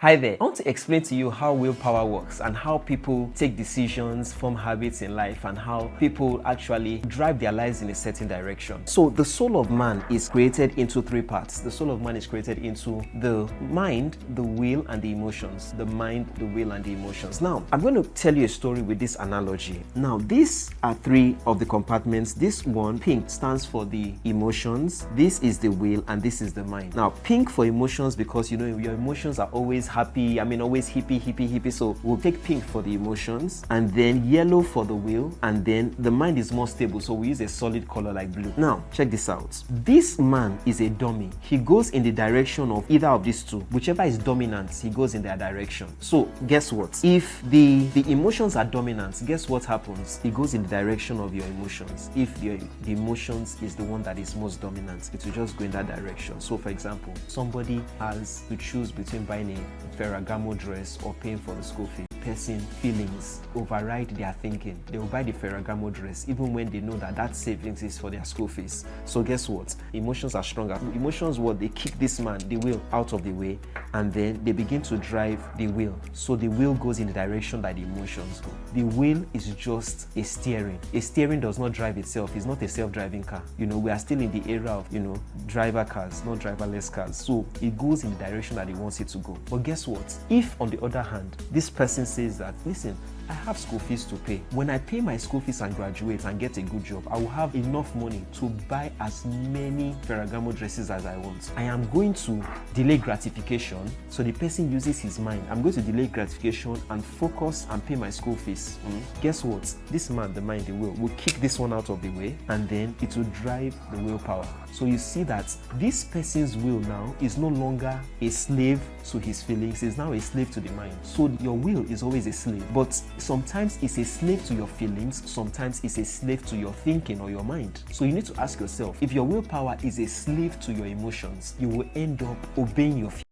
Hi there. I want to explain to you how willpower works and how people take decisions, form habits in life, and how people actually drive their lives in a certain direction. So the soul of man is created into three parts. The soul of man is created into the mind, the will, and the emotions. The mind, the will, and the emotions. Now, I'm going to tell you a story with this analogy. Now, these are three of the compartments. This one, pink, stands for the emotions. This is the will, and this is the mind. Now, pink for emotions because, you know, your emotions are always happy, always hippie. So we'll take pink for the emotions, and then yellow for the will, and then the mind is more stable. So we use a solid color like blue. Now, check this out. This man is a dummy. He goes in the direction of either of these two. Whichever is dominant, he goes in their direction. So guess what? If the emotions are dominant, guess what happens? He goes in the direction of your emotions. If the emotions is the one that is most dominant, it will just go in that direction. So for example, somebody has to choose between buying a Ferragamo dress or paying for the school fee. Person feelings override their thinking. They will buy the Ferragamo dress even when they know that savings is for their school fees. So guess what? Emotions are stronger. Emotions, what they kick this man, the will, out of the way, and then they begin to drive the will. So the will goes in the direction that the emotions go. The will is just a steering. A steering does not drive itself. It's not a self-driving car. You know, we are still in the era of, you know, driver cars, not driverless cars. So it goes in the direction that it wants it to go. But guess what? If on the other hand, this person says that, listen, I have school fees to pay. When I pay my school fees and graduate and get a good job, I will have enough money to buy as many Ferragamo dresses as I want. I am going to delay gratification. So the person uses his mind. I'm going to delay gratification and focus and pay my school fees. Guess what? This man, the mind, the will kick this one out of the way, and then it will drive the willpower. So you see that this person's will now is no longer a slave to his feelings. It's now a slave to the mind. So your will is always a slave, but sometimes it's a slave to your feelings, sometimes it's a slave to your thinking or your mind. So you need to ask yourself, if your willpower is a slave to your emotions, you will end up obeying your feelings.